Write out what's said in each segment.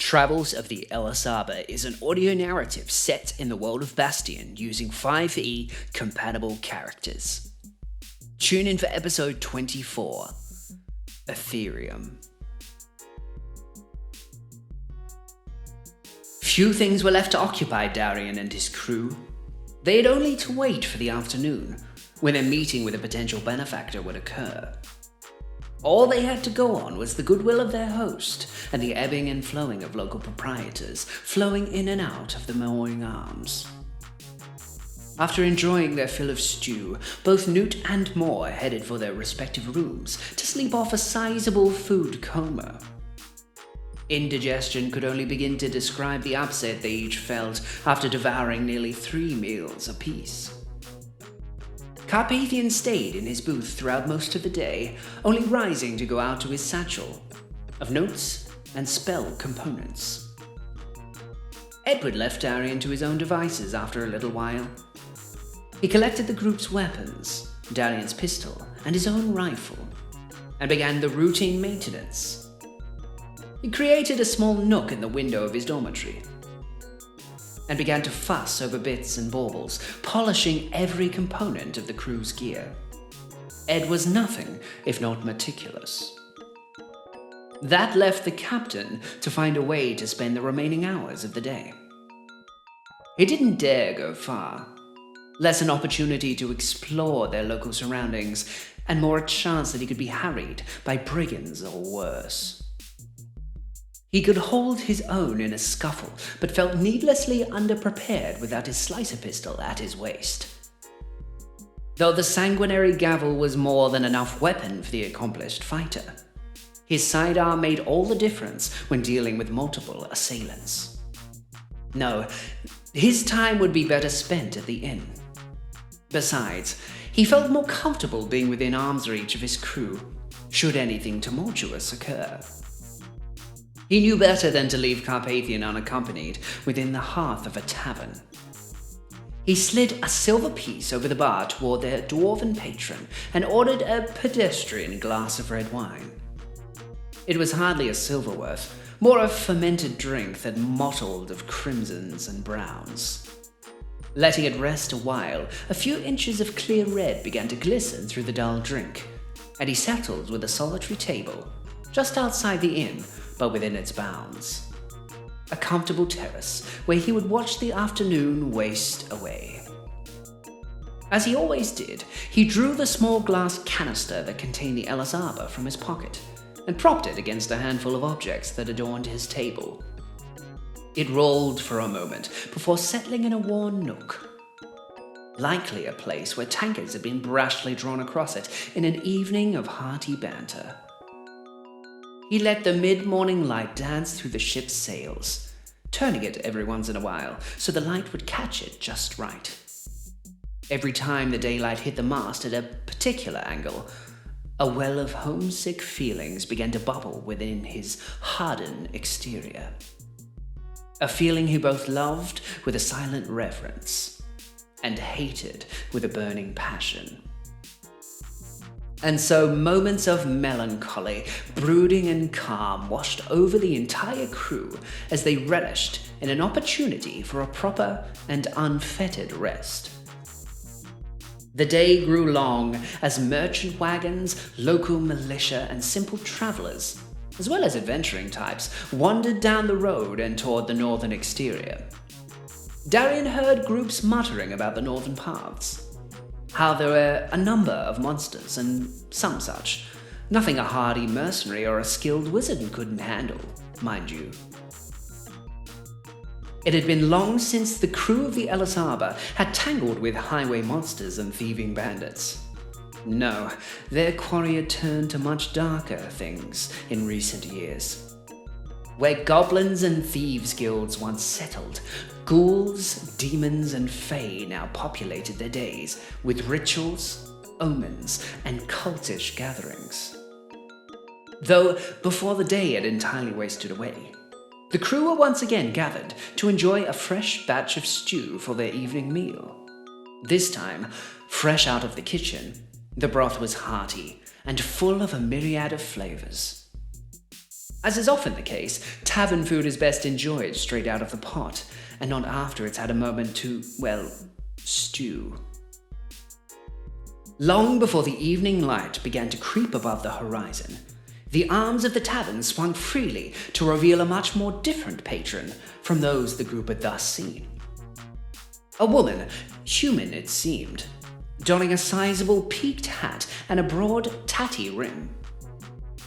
Travels of the Ellis Arbor is an audio narrative set in the world of Bastion using 5e compatible characters. Tune in for episode 24, Etherium. Few things were left to occupy Darian and his crew. They had only to wait for the afternoon, when their meeting with a potential benefactor would occur. All they had to go on was the goodwill of their host and the ebbing and flowing of local proprietors flowing in and out of the mowing arms. After enjoying their fill of stew, both Nout and Morag headed for their respective rooms to sleep off a sizable food coma. Indigestion could only begin to describe the upset they each felt after devouring nearly 3 meals apiece. Carpathian stayed in his booth throughout most of the day, only rising to go out to his satchel of notes and spell components. Edward left Darian to his own devices after a little while. He collected the group's weapons, Darian's pistol and his own rifle, and began the routine maintenance. He created a small nook in the window of his dormitory and began to fuss over bits and baubles, polishing every component of the crew's gear. Ed was nothing if not meticulous. That left the captain to find a way to spend the remaining hours of the day. He didn't dare go far, less an opportunity to explore their local surroundings, and more a chance that he could be harried by brigands or worse. He could hold his own in a scuffle, but felt needlessly underprepared without his slicer pistol at his waist. Though the sanguinary gavel was more than enough weapon for the accomplished fighter, his sidearm made all the difference when dealing with multiple assailants. No, his time would be better spent at the inn. Besides, he felt more comfortable being within arm's reach of his crew, should anything tumultuous occur. He knew better than to leave Carpathian unaccompanied within the hearth of a tavern. He slid a silver piece over the bar toward their dwarven patron and ordered a pedestrian glass of red wine. It was hardly a silver worth, more a fermented drink that mottled of crimsons and browns. Letting it rest a while, a few inches of clear red began to glisten through the dull drink, and he settled with a solitary table just outside the inn, but within its bounds. A comfortable terrace where he would watch the afternoon waste away. As he always did, he drew the small glass canister that contained the Ellis Arbor from his pocket and propped it against a handful of objects that adorned his table. It rolled for a moment before settling in a worn nook, likely a place where tankards had been brashly drawn across it in an evening of hearty banter. He let the mid-morning light dance through the ship's sails, turning it every once in a while so the light would catch it just right. Every time the daylight hit the mast at a particular angle, a well of homesick feelings began to bubble within his hardened exterior. A feeling he both loved with a silent reverence and hated with a burning passion. And so moments of melancholy, brooding and calm washed over the entire crew as they relished in an opportunity for a proper and unfettered rest. The day grew long as merchant wagons, local militia, and simple travelers, as well as adventuring types, wandered down the road and toward the northern exterior. Darian heard groups muttering about the northern paths, how there were a number of monsters and some such. Nothing a hardy mercenary or a skilled wizard couldn't handle, mind you. It had been long since the crew of the Ellis Arbor had tangled with highway monsters and thieving bandits. No, their quarry had turned to much darker things in recent years. Where goblins and thieves guilds once settled, ghouls, demons, and fae now populated their days with rituals, omens, and cultish gatherings. Though before the day had entirely wasted away, the crew were once again gathered to enjoy a fresh batch of stew for their evening meal. This time, fresh out of the kitchen, the broth was hearty and full of a myriad of flavors. As is often the case, tavern food is best enjoyed straight out of the pot, and not after it's had a moment to, well, stew. Long before the evening light began to creep above the horizon, the arms of the tavern swung freely to reveal a much more different patron from those the group had thus seen. A woman, human it seemed, donning a sizable peaked hat and a broad, tatty rim.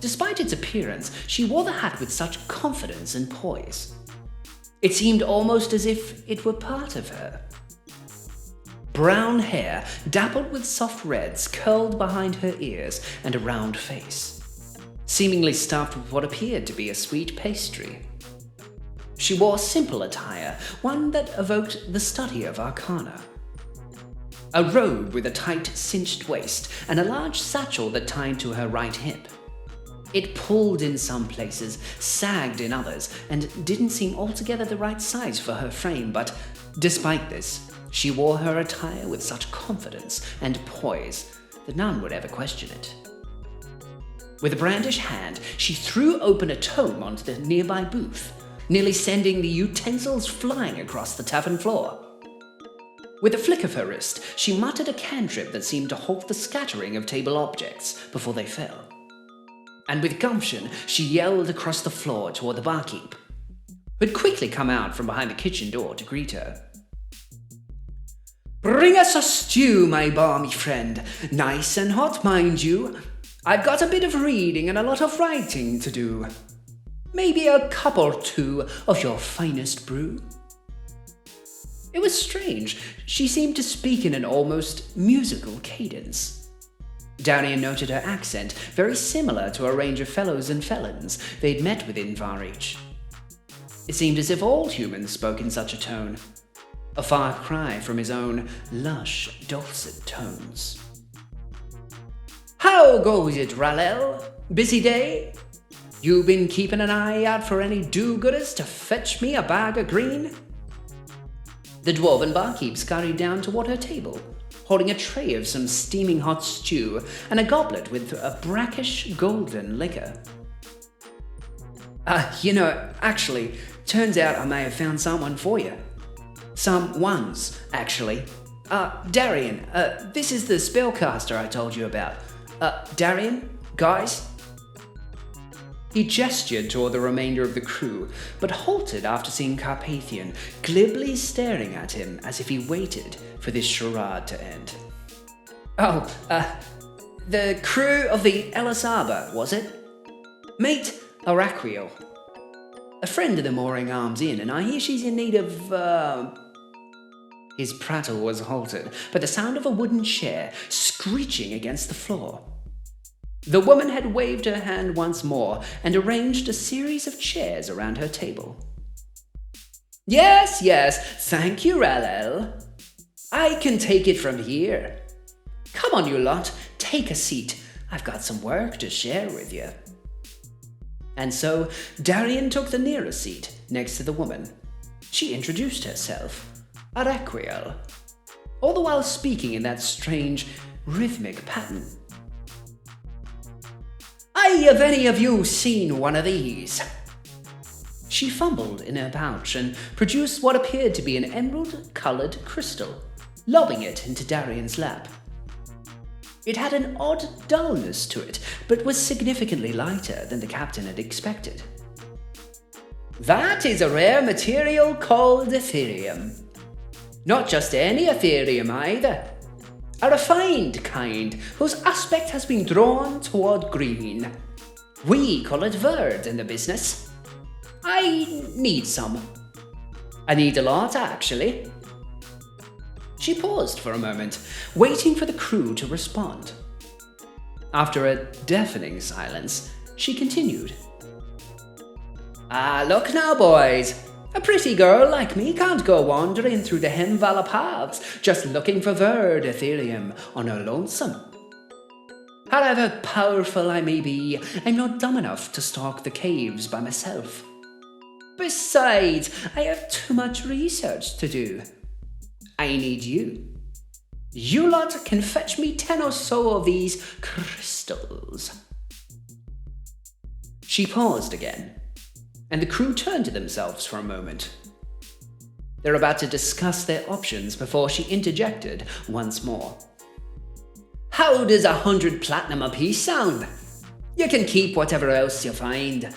Despite its appearance, she wore the hat with such confidence and poise. It seemed almost as if it were part of her. Brown hair, dappled with soft reds, curled behind her ears, and a round face, seemingly stuffed with what appeared to be a sweet pastry. She wore simple attire, one that evoked the study of arcana. A robe with a tight, cinched waist, and a large satchel that tied to her right hip. It pulled in some places, sagged in others, and didn't seem altogether the right size for her frame, but despite this, she wore her attire with such confidence and poise that none would ever question it. With a brandished hand, she threw open a tome onto the nearby booth, nearly sending the utensils flying across the tavern floor. With a flick of her wrist, she muttered a cantrip that seemed to halt the scattering of table objects before they fell. And with gumption, she yelled across the floor toward the barkeep, who had quickly come out from behind the kitchen door to greet her. "Bring us a stew, my balmy friend. Nice and hot, mind you. I've got a bit of reading and a lot of writing to do. Maybe a cup or two of your finest brew." It was strange. She seemed to speak in an almost musical cadence. Darian noted her accent, very similar to a range of fellows and felons they'd met within Varich. It seemed as if all humans spoke in such a tone, a far cry from his own lush, dulcet tones. "How goes it, Ralel? Busy day? You been keeping an eye out for any do-gooders to fetch me a bag of green?" The dwarven barkeep scurried down toward her table, holding a tray of some steaming hot stew and a goblet with a brackish golden liquor. Actually, turns out I may have found someone for you. Some ones, actually. Darian, this is the spellcaster I told you about. Darian, guys?" He gestured toward the remainder of the crew, but halted after seeing Carpathian glibly staring at him as if he waited for this charade to end. The crew of the Ellis Arbor, was it? Meet Araquiel, a friend of the Mooring Arms Inn, and I hear she's in need of, His prattle was halted by the sound of a wooden chair screeching against the floor. The woman had waved her hand once more and arranged a series of chairs around her table. Yes, thank you, Ralel. I can take it from here. Come on, you lot, take a seat. I've got some work to share with you." And so Darian took the nearest seat next to the woman. She introduced herself, Araquiel, all the while speaking in that strange, rhythmic pattern. "Have any of you seen one of these?" She fumbled in her pouch and produced what appeared to be an emerald-colored crystal, lobbing it into Darian's lap. It had an odd dullness to it, but was significantly lighter than the captain had expected. "That is a rare material called Etherium. Not just any Etherium either. A refined kind whose aspect has been drawn toward green. We call it verd in the business. I need some. I need a lot, actually." She paused for a moment, waiting for the crew to respond. After a deafening silence, she continued. Look now, boys. A pretty girl like me can't go wandering through the Hemvala paths just looking for verd Etherium on her lonesome. However powerful I may be, I'm not dumb enough to stalk the caves by myself. Besides, I have too much research to do. I need you. You lot can fetch me 10 or so of these crystals. She paused again, and the crew turned to themselves for a moment. They're about to discuss their options before she interjected once more. How does 100 platinum apiece sound? You can keep whatever else you find.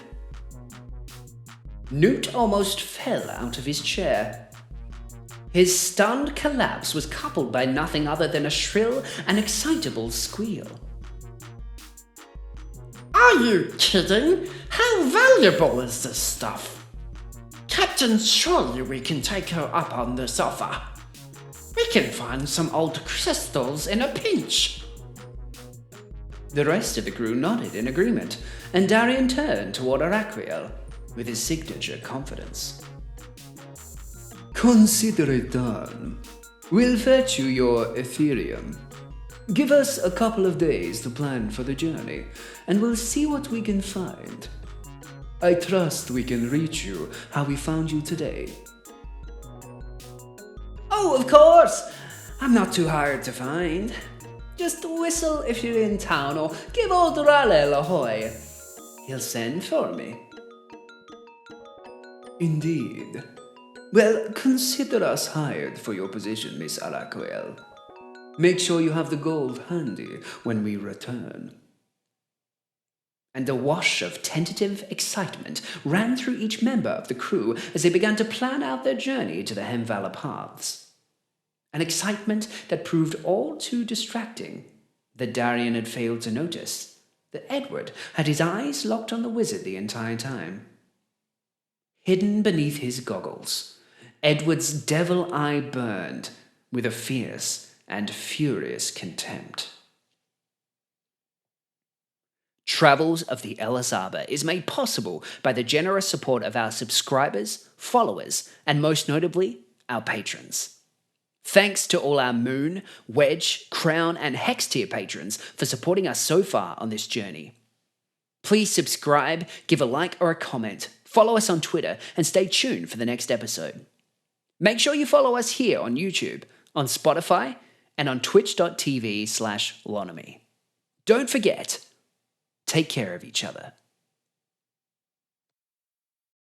Nout almost fell out of his chair. His stunned collapse was coupled by nothing other than a shrill and excitable squeal. Are you kidding? How valuable is this stuff? Captain, surely we can take her up on this offer. We can find some old crystals in a pinch. The rest of the crew nodded in agreement, and Darian turned toward Araquiel with his signature confidence. Consider it done. We'll fetch you your Etherium. Give us a couple of days to plan for the journey, and we'll see what we can find. I trust we can reach you how we found you today. Oh, of course! I'm not too hard to find. Just whistle if you're in town or give old Raleigh a hoy. He'll send for me. Indeed. Well, consider us hired for your position, Miss Araquiel. Make sure you have the gold handy when we return. And a wash of tentative excitement ran through each member of the crew as they began to plan out their journey to the Hemvala paths. An excitement that proved all too distracting, that Darian had failed to notice that Edward had his eyes locked on the wizard the entire time. Hidden beneath his goggles, Edward's devil eye burned with a fierce and furious contempt. Travels of the Ellis Arbor is made possible by the generous support of our subscribers, followers, and most notably, our patrons. Thanks to all our Moon, Wedge, Crown, and Hex tier patrons for supporting us so far on this journey. Please subscribe, give a like or a comment, follow us on Twitter, and stay tuned for the next episode. Make sure you follow us here on YouTube, on Spotify, and on twitch.tv/lonomy. Don't forget, take care of each other.